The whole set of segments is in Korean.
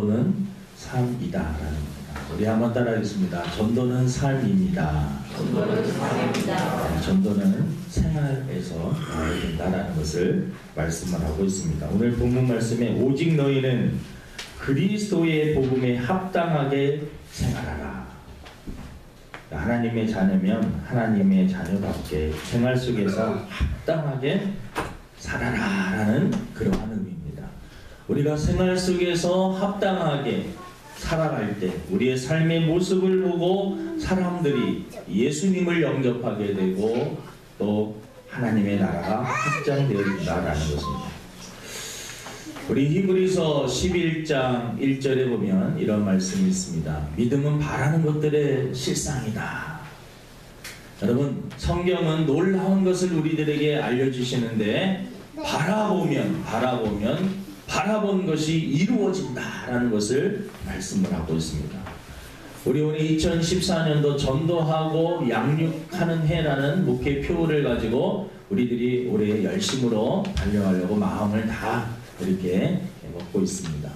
전도는 삶이다라는 겁니다. 우리 한번 따라하겠습니다. 전도는 삶입니다. 전도는 삶입니다. 전도는 생활에서 나와야 된다라는 것을 말씀을 하고 있습니다. 오늘 본문 말씀에 오직 너희는 그리스도의 복음에 합당하게 생활하라. 하나님의 자녀면 하나님의 자녀답게 생활 속에서 합당하게 살아라 라는 그러한 의미입니다. 우리가 생활 속에서 합당하게 살아갈 때 우리의 삶의 모습을 보고 사람들이 예수님을 영접하게 되고 또 하나님의 나라가 확장되어진다라는 것입니다. 우리 히브리서 11장 1절에 보면 이런 말씀이 있습니다. 믿음은 바라는 것들의 실상이다. 여러분, 성경은 놀라운 것을 우리들에게 알려주시는데 바라본 것이 이루어진다라는 것을 말씀을 하고 있습니다. 우리 오늘 2014년도 전도하고 양육하는 해라는 목회표를 가지고 우리들이 올해 열심으로 달려가려고 마음을 다 이렇게 먹고 있습니다.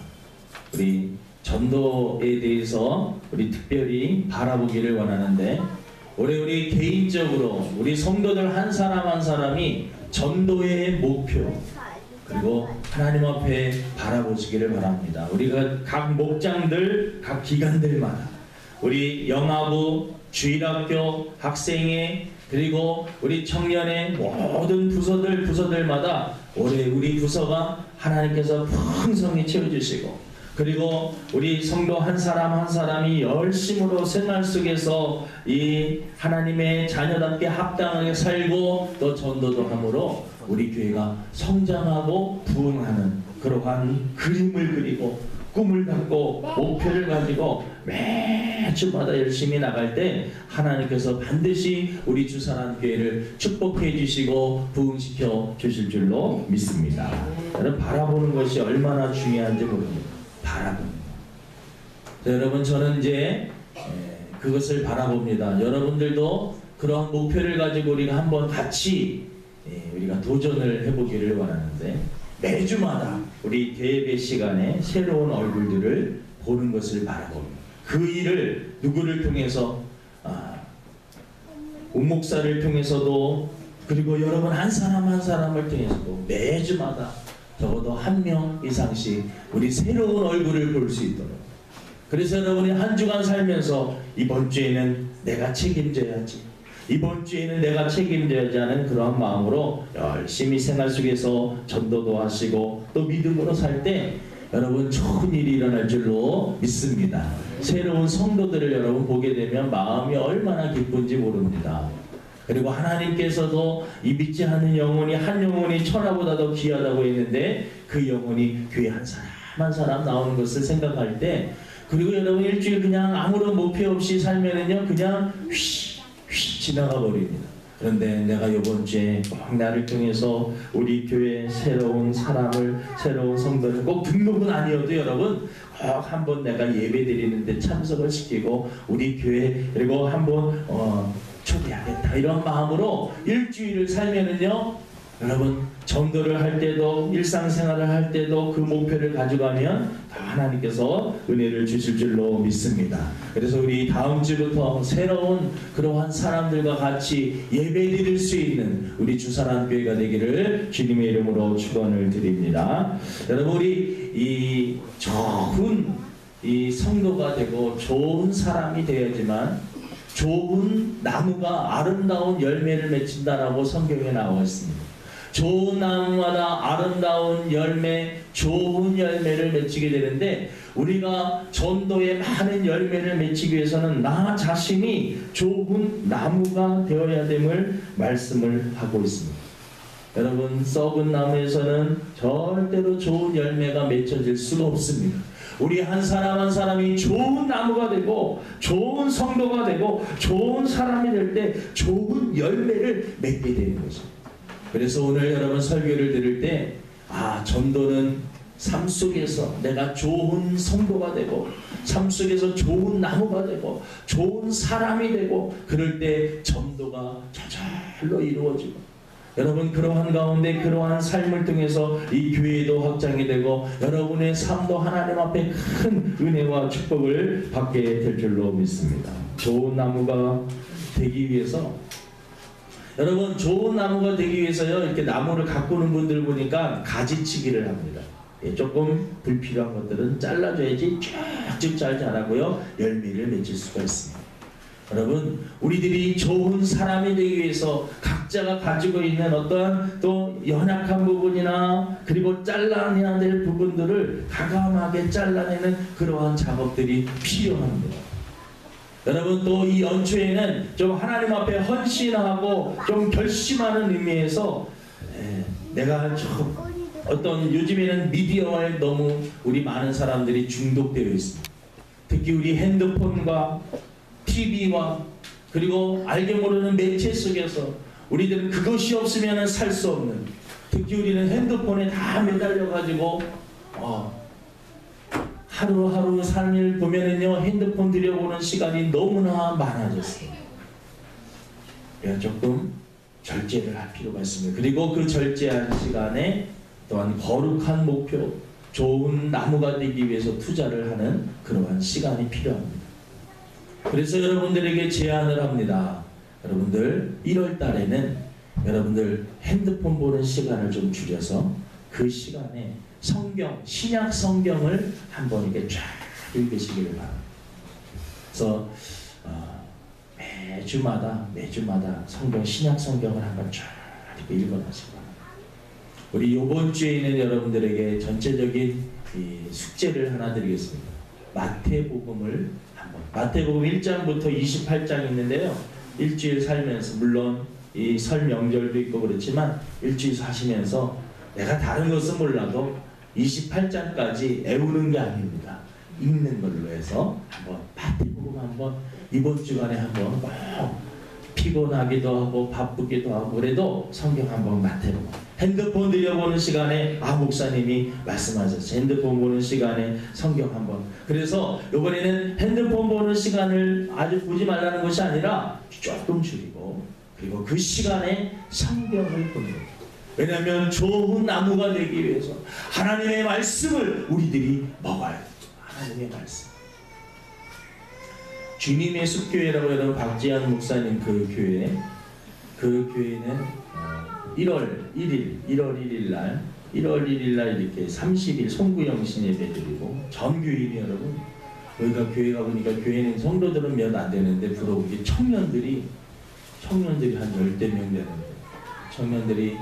우리 전도에 대해서 우리 특별히 바라보기를 원하는데 올해 우리 개인적으로 우리 성도들 한 사람 한 사람이 전도의 목표 그리고 하나님 앞에 바라보시기를 바랍니다. 우리가 각 목장들, 각 기관들마다 우리 영아부, 주일학교, 학생회 그리고 우리 청년의 모든 부서들마다 올해 우리 부서가 하나님께서 풍성히 채워주시고 그리고 우리 성도 한 사람 한 사람이 열심으로 생활 속에서 이 하나님의 자녀답게 합당하게 살고 또 전도도 함으로 우리 교회가 성장하고 부흥하는 그러한 그림을 그리고 꿈을 갖고 목표를 가지고 매주마다 열심히 나갈 때 하나님께서 반드시 우리 주사랑교회를 축복해 주시고 부흥시켜 주실 줄로 믿습니다. 여러분, 바라보는 것이 얼마나 중요한지 모릅니다. 바라보는 것. 여러분, 저는 이제 그것을 바라봅니다. 여러분들도 그러한 목표를 가지고 우리가 한번 같이 우리가 도전을 해보기를 원하는데 매주마다 우리 대예배 시간에 새로운 얼굴들을 보는 것을 바라봅니다. 그 일을 누구를 통해서 옥목사를 통해서도 그리고 여러분 한 사람 한 사람을 통해서도 매주마다 적어도 한 명 이상씩 우리 새로운 얼굴을 볼 수 있도록 그래서 여러분이 한 주간 살면서 이번 주에는 내가 책임져야지 이번 주에는 내가 책임져야지 하는 그러한 마음으로 열심히 생활 속에서 전도도 하시고 또 믿음으로 살 때 여러분 좋은 일이 일어날 줄로 믿습니다. 새로운 성도들을 여러분 보게 되면 마음이 얼마나 기쁜지 모릅니다. 그리고 하나님께서도 이 믿지 않는 영혼이 한 영혼이 천하보다 더 귀하다고 했는데 그 영혼이 교회 한 사람 한 사람 나오는 것을 생각할 때 그리고 여러분 일주일 그냥 아무런 목표 없이 살면은요 그냥 휘 지나가 버립니다. 그런데 내가 이번 주에 꼭 나를 통해서 우리 교회 새로운 사람을 새로운 성도를 꼭 등록은 아니어도 여러분 꼭 한번 내가 예배 드리는데 참석을 시키고 우리 교회 그리고 한번 초대하겠다 이런 마음으로 일주일을 살면은요 여러분 전도를 할 때도 일상생활을 할 때도 그 목표를 가져가면 다 하나님께서 은혜를 주실 줄로 믿습니다. 그래서 우리 다음 주부터 새로운 그러한 사람들과 같이 예배 드릴 수 있는 우리 주사랑교회가 되기를 주님의 이름으로 축원을 드립니다. 여러분 우리 이 좋은 이 성도가 되고 좋은 사람이 되어야지만 좋은 나무가 아름다운 열매를 맺힌다라고 성경에 나와 있습니다. 좋은 나무마다 아름다운 열매, 좋은 열매를 맺히게 되는데 우리가 전도에 많은 열매를 맺히기 위해서는 나 자신이 좋은 나무가 되어야 됨을 말씀을 하고 있습니다. 여러분 썩은 나무에서는 절대로 좋은 열매가 맺혀질 수가 없습니다. 우리 한 사람 한 사람이 좋은 나무가 되고 좋은 성도가 되고 좋은 사람이 될 때 좋은 열매를 맺게 되는 것입니다. 그래서 오늘 여러분 설교를 들을 때 전도는 삶 속에서 내가 좋은 성도가 되고 삶 속에서 좋은 나무가 되고 좋은 사람이 되고 그럴 때 전도가 저절로 이루어지고 여러분 그러한 가운데 그러한 삶을 통해서 이 교회도 확장이 되고 여러분의 삶도 하나님 앞에 큰 은혜와 축복을 받게 될 줄로 믿습니다. 좋은 나무가 되기 위해서 여러분 좋은 나무가 되기 위해서요 이렇게 나무를 가꾸는 분들 보니까 가지치기를 합니다. 조금 불필요한 것들은 잘라줘야지 쭉쭉 잘 자라고요 열매를 맺을 수가 있습니다. 여러분 우리들이 좋은 사람이 되기 위해서 각자가 가지고 있는 어떠한 또 연약한 부분이나 그리고 잘라내야 될 부분들을 과감하게 잘라내는 그러한 작업들이 필요합니다. 여러분 또 이 연초에는 좀 하나님 앞에 헌신하고 좀 결심하는 의미에서 내가 좀 어떤 요즘에는 미디어에 너무 우리 많은 사람들이 중독되어 있습니다. 특히 우리 핸드폰과 TV와 그리고 알게 모르는 매체 속에서 우리들은 그것이 없으면 살 수 없는 특히 우리는 핸드폰에 다 매달려 가지고 하루하루 삶을 보면은요 핸드폰 들여보는 시간이 너무나 많아졌어요. 그래서 조금 절제를 할 필요가 있습니다. 그리고 그 절제한 시간에 또한 거룩한 목표, 좋은 나무가 되기 위해서 투자를 하는 그러한 시간이 필요합니다. 그래서 여러분들에게 제안을 합니다. 여러분들 1월 달에는 여러분들 핸드폰 보는 시간을 좀 줄여서 그 시간에 성경, 신약 성경을 한번 이렇게 쫙 읽으시기를 바랍니다. 그래서 매주마다 성경, 신약 성경을 한번 쫙 이렇게 읽어나시기 바랍니다. 우리 이번 주에는 여러분들에게 전체적인 이 숙제를 하나 드리겠습니다. 마태복음을 한번 마태복음 1장부터 28장 있는데요. 일주일 살면서 물론 이 설 명절도 있고 그렇지만 일주일 사시면서 내가 다른 것은 몰라도 28장까지 애우는 게 아닙니다. 읽는 걸로 해서 한번 마태복음 한번 이번 주간에 한번 피곤하기도 하고 바쁘기도 하고 그래도 성경 한번 마태복음 핸드폰 들여보는 시간에 목사님이 말씀하셨어요. 핸드폰 보는 시간에 성경 한번 그래서 이번에는 핸드폰 보는 시간을 아주 보지 말라는 것이 아니라 조금 줄이고 그리고 그 시간에 성경을 보는 거예요. 왜냐하면 좋은 나무가 되기 위해서 하나님의 말씀을 우리들이 먹어야 돼요. 하나님의 말씀. 주님의 숲교회라고 여러분 박지한 목사님 그 교회는 1월 1일 날 이렇게 30일 송구영신 예배 드리고 전 교인이 여러분 여기가 교회가 보니까 교회는 성도들은 몇 안 되는데 부러운 게 청년들이 한 10대 명 되는데 청년들이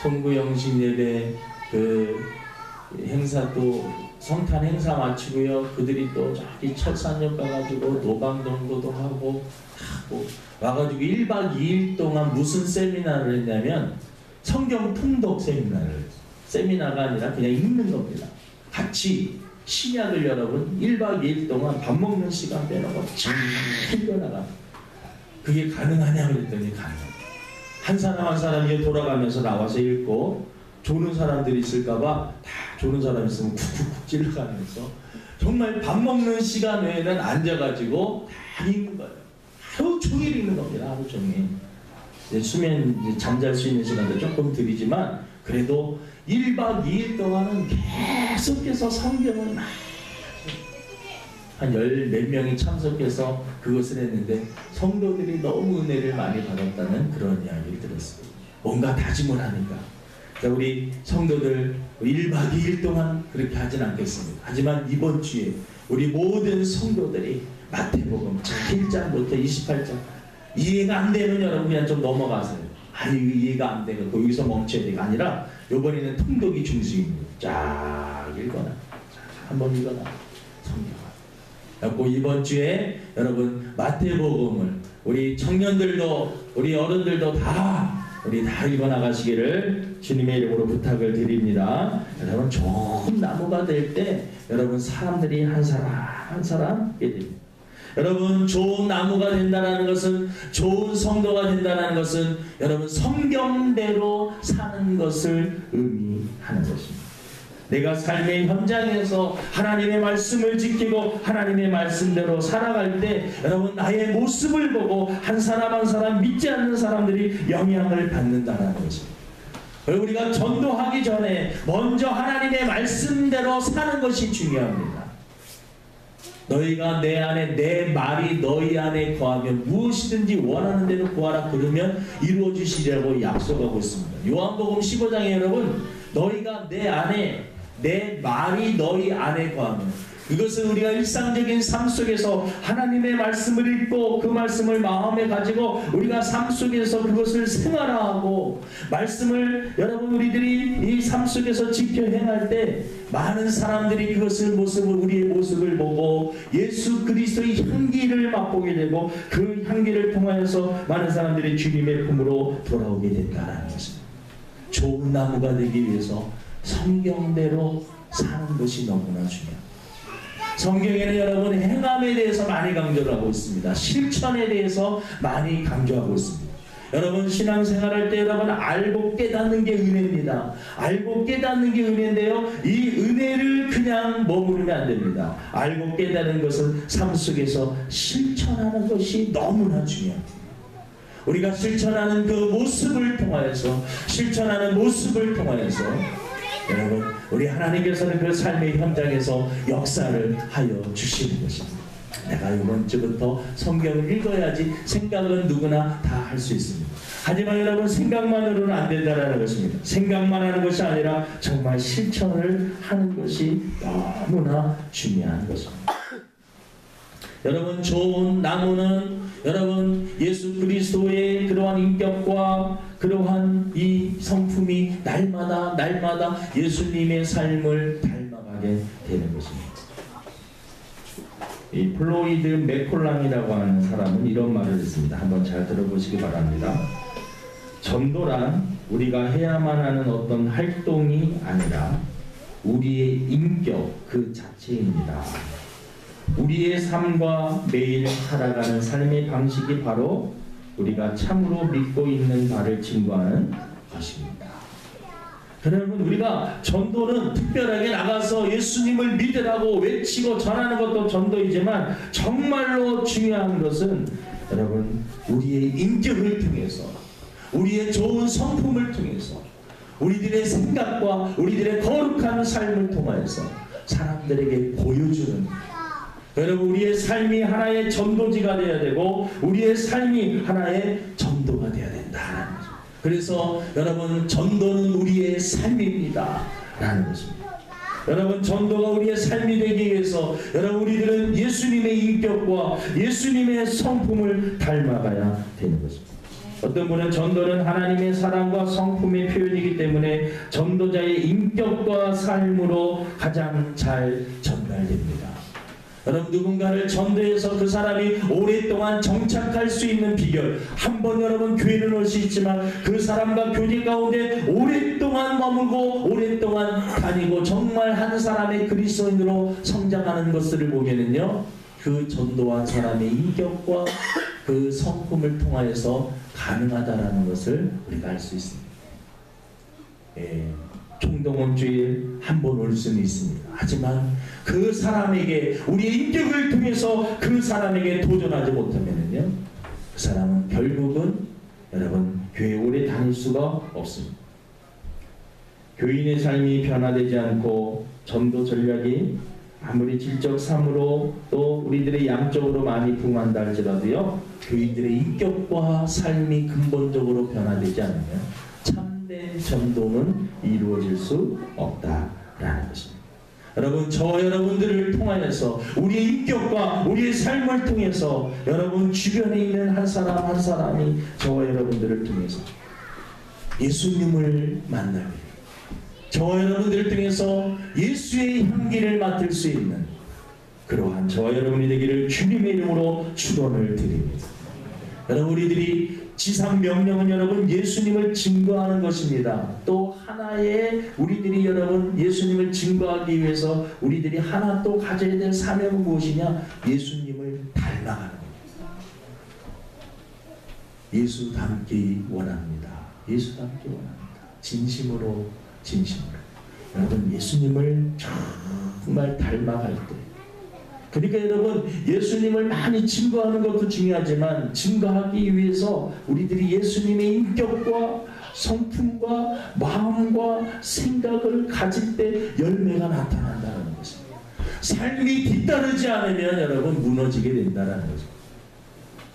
송구영신 예배 그 행사 또 성탄 행사 마치고요. 그들이 또 저기 철산역 가가지고 노방동도도 하고 와가지고 1박 2일 동안 무슨 세미나를 했냐면 성경 통독 세미나가 아니라 그냥 읽는 겁니다. 같이 신약을 여러분 1박 2일 동안 밥 먹는 시간 빼놓고 쫙 읽어나가. 그게 가능하냐고 그랬더니 가능합니다. 한 사람 한 사람이 돌아가면서 나와서 읽고 조는 사람들이 있을까봐 다 조는 사람 있으면 쿡쿡쿡 찔러가면서 정말 밥 먹는 시간 외에는 앉아가지고 다 읽는 거예요. 하루 종일 읽는 겁니다. 하루 종일. 수면 잠잘 수 있는 시간도 조금 드리지만 그래도 1박 2일 동안은 계속해서 성경을 막 한 10몇 명이 참석해서 그것을 했는데 성도들이 너무 은혜를 많이 받았다는 그런 이야기를 들었습니다. 뭔가 다짐을 하니까 우리 성도들 1박 2일 동안 그렇게 하진 않겠습니다. 하지만 이번 주에 우리 모든 성도들이 마태복음 1장부터 28장 이해가 안 되면 여러분 그냥 좀 넘어가세요. 이거 이해가 안 되고 여기서 멈춰야 되가 아니라 이번에는 통독이 중심입니다. 쫙 읽거나 한번 읽거나 성경. 그리고 이번 주에 여러분 마태복음을 우리 청년들도 우리 어른들도 우리 다 읽어나가시기를 주님의 이름으로 부탁을 드립니다. 여러분 좋은 나무가 될 때 여러분 사람들이 한 사람 있게 됩니다. 여러분 좋은 나무가 된다는 것은 좋은 성도가 된다는 것은 여러분 성경대로 사는 것을 의미하는 것입니다. 내가 삶의 현장에서 하나님의 말씀을 지키고 하나님의 말씀대로 살아갈 때 여러분 나의 모습을 보고 한 사람 한 사람 믿지 않는 사람들이 영향을 받는다는 것입니다. 우리가 전도하기 전에 먼저 하나님의 말씀대로 사는 것이 중요합니다. 너희가 내 안에 내 말이 너희 안에 거하면 무엇이든지 원하는 대로 구하라 그러면 이루어 주시리라고 약속하고 있습니다. 요한복음 15장에 여러분 너희가 내 안에 내 말이 너희 안에 거하면 이것은 우리가 일상적인 삶 속에서 하나님의 말씀을 읽고 그 말씀을 마음에 가지고 우리가 삶 속에서 그것을 생활화하고 말씀을 여러분 우리들이 이 삶 속에서 지켜 행할 때 많은 사람들이 그것을 우리의 모습을 보고 예수 그리스도의 향기를 맛보게 되고 그 향기를 통하여서 많은 사람들이 주님의 품으로 돌아오게 된다는 것입니다. 좋은 나무가 되기 위해서 성경대로 사는 것이 너무나 중요합니다. 성경에는 여러분 행함에 대해서 많이 강조를 하고 있습니다. 실천에 대해서 많이 강조하고 있습니다. 여러분 신앙생활할 때 여러분 알고 깨닫는 게 은혜입니다. 알고 깨닫는 게 은혜인데요. 이 은혜를 그냥 머무르면 안 됩니다. 알고 깨닫는 것은 삶 속에서 실천하는 것이 너무나 중요합니다. 우리가 실천하는 그 모습을 통하여서 여러분 우리 하나님께서는 그 삶의 현장에서 역사를 하여 주시는 것입니다. 내가 이번 주부터 성경을 읽어야지 생각은 누구나 다 할 수 있습니다. 하지만 여러분 생각만으로는 안 된다는 것입니다. 생각만 하는 것이 아니라 정말 실천을 하는 것이 너무나 중요한 것입니다. 여러분 좋은 나무는 여러분 예수 그리스도의 그러한 인격과 그러한 이 성품이 날마다 예수님의 삶을 닮아가게 되는 것입니다. 이 플로이드 맥콜람이라고 하는 사람은 이런 말을 했습니다. 한번 잘 들어보시기 바랍니다. 전도란 우리가 해야만 하는 어떤 활동이 아니라 우리의 인격 그 자체입니다. 우리의 삶과 매일 살아가는 삶의 방식이 바로 우리가 참으로 믿고 있는 바를 증거하는 것입니다. 여러분 우리가 전도는 특별하게 나가서 예수님을 믿으라고 외치고 전하는 것도 전도이지만 정말로 중요한 것은 여러분 우리의 인격을 통해서 우리의 좋은 성품을 통해서 우리들의 생각과 우리들의 거룩한 삶을 통해서 사람들에게 보여주는 여러분 우리의 삶이 하나의 전도지가 되어야 되고 우리의 삶이 하나의 전도가 되어야 된다는 거죠. 그래서 여러분 전도는 우리의 삶입니다 라는 것입니다. 여러분 전도가 우리의 삶이 되기 위해서 여러분 우리들은 예수님의 인격과 예수님의 성품을 닮아가야 되는 것입니다. 어떤 분은 전도는 하나님의 사랑과 성품의 표현이기 때문에 전도자의 인격과 삶으로 가장 잘 전달됩니다. 여러분 누군가를 전도해서 그 사람이 오랫동안 정착할 수 있는 비결 한번 여러분 교회는 올 수 있지만 그 사람과 교제 가운데 오랫동안 머물고 오랫동안 다니고 정말 한 사람의 그리스도인으로 성장하는 것들을 보면은요 그 전도한 사람의 인격과 그 성품을 통하여서 가능하다라는 것을 우리가 알 수 있습니다. 총동원주일 한 번 올 수는 있습니다. 하지만 그 사람에게 우리의 인격을 통해서 그 사람에게 도전하지 못하면요 그 사람은 결국은 여러분 교회 오래 다닐 수가 없습니다. 교인의 삶이 변화되지 않고 전도 전략이 아무리 질적 삶으로 또 우리들의 양적으로 많이 부응한다 할지라도요 교인들의 인격과 삶이 근본적으로 변화되지 않으면 참된 전도는 이루어질 수 없다라는 것입니다. 여러분 저와 여러분들을 통하여서 우리의 인격과 우리의 삶을 통해서 여러분 주변에 있는 한 사람 한 사람이 저와 여러분들을 통해서 예수님을 만나게 저와 여러분들을 통해서 예수의 향기를 맡을 수 있는 그러한 저와 여러분이 되기를 주님의 이름으로 축원을 드립니다. 여러분 우리들이 지상 명령은 여러분 예수님을 증거하는 것입니다. 또 하나의 우리들이 여러분 예수님을 증거하기 위해서 우리들이 하나 또 가져야 될 사명은 무엇이냐? 예수님을 닮아가는 겁니다. 예수 닮기 원합니다. 예수 닮기 원합니다. 진심으로 여러분 예수님을 정말 닮아갈 때, 그러니까 여러분 예수님을 많이 증거하는 것도 중요하지만 증거하기 위해서 우리들이 예수님의 인격과 성품과 마음과 생각을 가질 때 열매가 나타난다는 것입니다. 삶이 뒤따르지 않으면 여러분 무너지게 된다는 거죠.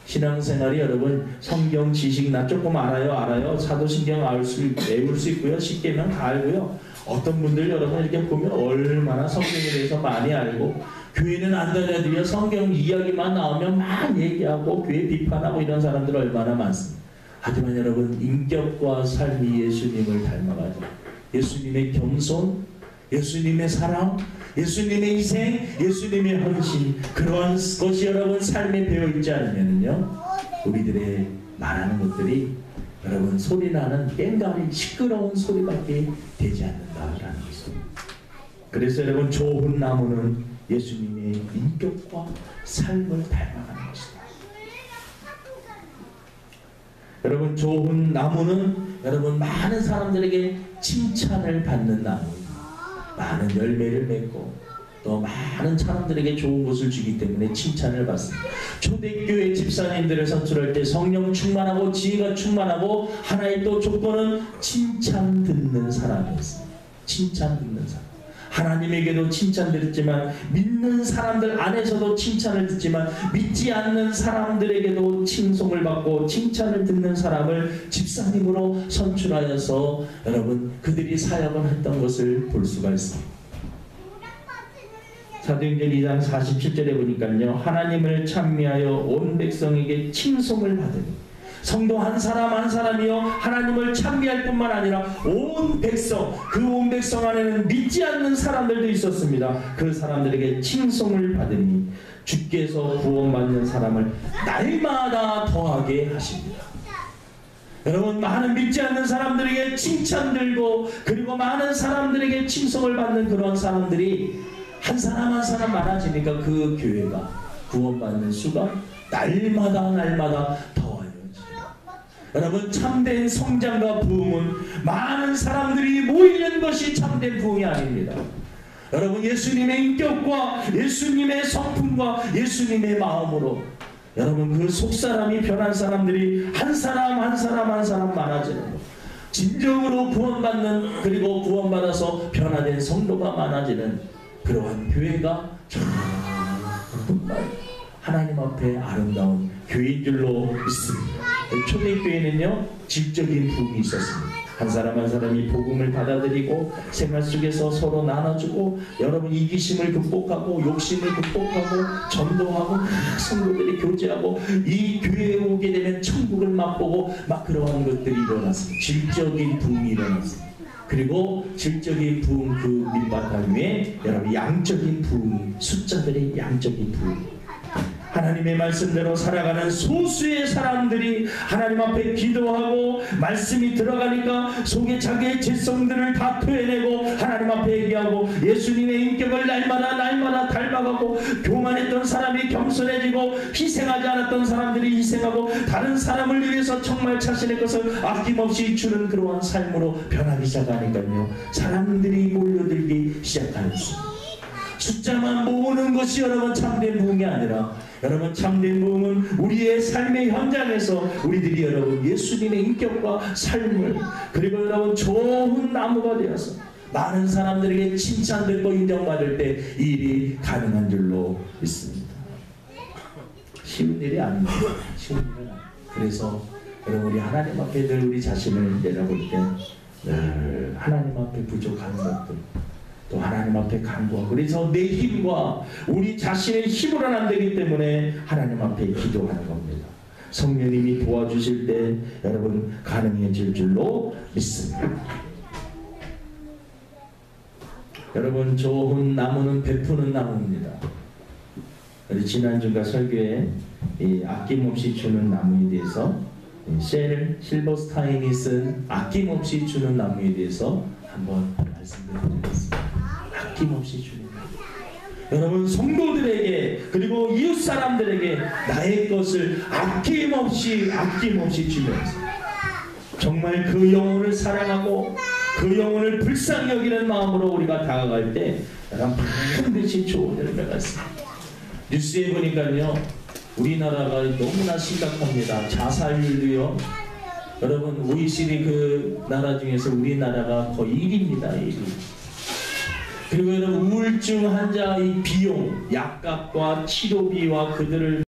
신앙생활이 여러분 성경 지식 나 조금 알아요. 사도신경 외울 수 있고요. 쉽게는 다 알고요. 어떤 분들 여러분 이렇게 보면 얼마나 성경에 대해서 많이 알고 교회는 안 다녀도요 성경 이야기만 나오면 막 얘기하고 교회 비판하고 이런 사람들 얼마나 많습니다. 하지만 여러분 인격과 삶이 예수님을 닮아가죠. 예수님의 겸손, 예수님의 사랑, 예수님의 희생, 예수님의 헌신, 그러한 것이 여러분 삶에 배어있지 않으면요 우리들의 말하는 것들이 여러분 소리나는 깽가리 시끄러운 소리밖에 되지 않는다라는 것입니다. 그래서 여러분 좋은 나무는 예수님의 인격과 삶을 닮아가는 것입니다. 여러분 좋은 나무는 여러분 많은 사람들에게 칭찬을 받는 나무입니다. 많은 열매를 맺고 또 많은 사람들에게 좋은 것을 주기 때문에 칭찬을 받습니다. 초대교회 집사님들을 선출할 때 성령 충만하고 지혜가 충만하고 하나의 또 조건은 칭찬 듣는 사람이었습니다. 칭찬 듣는 사람. 하나님에게도 칭찬 듣지만 믿는 사람들 안에서도 칭찬을 듣지만 믿지 않는 사람들에게도 칭송을 받고 칭찬을 듣는 사람을 집사님으로 선출하여서 여러분 그들이 사역을 했던 것을 볼 수가 있습니다. 사도행전 2장 47절에 보니까요 하나님을 찬미하여 온 백성에게 칭송을 받으니 성도 한 사람 한 사람이요 하나님을 찬미할 뿐만 아니라 온 백성, 그 온 백성 안에는 믿지 않는 사람들도 있었습니다. 그 사람들에게 칭송을 받으니 주께서 구원받는 사람을 날마다 더하게 하십니다. 여러분 많은 믿지 않는 사람들에게 칭찬 들고 그리고 많은 사람들에게 칭송을 받는 그런 사람들이 한 사람 한 사람 많아지니까 그 교회가 구원받는 수가 날마다 더해요. 여러분 참된 성장과 부흥은 많은 사람들이 모이는 것이 참된 부흥이 아닙니다. 여러분 예수님의 인격과 예수님의 성품과 예수님의 마음으로 여러분 그 속사람이 변한 사람들이 한 사람 많아지는 것, 진정으로 구원받는 그리고 구원받아서 변화된 성도가 많아지는 그러한 교회가 정말 하나님 앞에 아름다운 교회인 줄로 믿습니다. 초대교회는요 질적인 부흥이 있었습니다. 한 사람 한 사람이 복음을 받아들이고 생활 속에서 서로 나눠주고 여러분 이기심을 극복하고 욕심을 극복하고 전도하고 성도들이 교제하고 이 교회에 오게 되면 천국을 맛보고 막 그러한 것들이 일어났습니다. 질적인 부흥이 일어났습니다. 그리고 질적인 부흥 그 밑바탕 위에 여러분 양적인 부흥, 숫자들의 양적인 부흥, 하나님의 말씀대로 살아가는 소수의 사람들이 하나님 앞에 기도하고 말씀이 들어가니까 속에 자기의 죄성들을 다 토해내고 하나님 앞에 얘기하고 예수님의 인격을 날마다 닮아가고 교만했던 사람이 겸손해지고 희생하지 않았던 사람들이 희생하고 다른 사람을 위해서 정말 자신의 것을 아낌없이 주는 그러한 삶으로 변하기 시작하니까요 사람들이 몰려들기 시작하였습니다. 숫자만 모으는 것이 여러분 참된 부흥이 아니라 여러분 참된 부흥은 우리의 삶의 현장에서 우리들이 여러분 예수님의 인격과 삶을 그리고 여러분 좋은 나무가 되어서 많은 사람들에게 칭찬받고 인정받을 때 이 일이 가능한 줄로 믿습니다. 쉬운 일이 아닙니다. 쉬운 일은 아닙니다. 그래서 여러분 우리 하나님 앞에 늘 우리 자신을 내려볼 때 늘 하나님 앞에 부족한 것들 또 하나님 앞에 간구하고 그래서 내 힘과 우리 자신의 힘으로는 안 되기 때문에 하나님 앞에 기도하는 겁니다. 성령님이 도와주실 때 여러분 가능해질 줄로 믿습니다. 여러분 좋은 나무는 베푸는 나무입니다. 우리 지난주가 설교에 이 아낌없이 주는 나무에 대해서 셀 실버스타인이 쓴 아낌없이 주는 나무에 대해서 한번 말씀드리겠습니다. 아낌없이 주는 나무. 여러분 성도들에게 그리고 이웃 사람들에게 나의 것을 아낌없이 주면서 정말 그 영혼을 사랑하고 그 영혼을 불쌍히 여기는 마음으로 우리가 다가갈 때 약간 반드시 좋은 열매가 있습니다. 뉴스에 보니까요, 우리나라가 너무나 심각합니다. 자살률도요, 여러분 OECD 그 나라 중에서 우리나라가 거의 1위입니다. 1위. 그리고 여러분 우울증 환자의 비용, 약값과 치료비와 그들을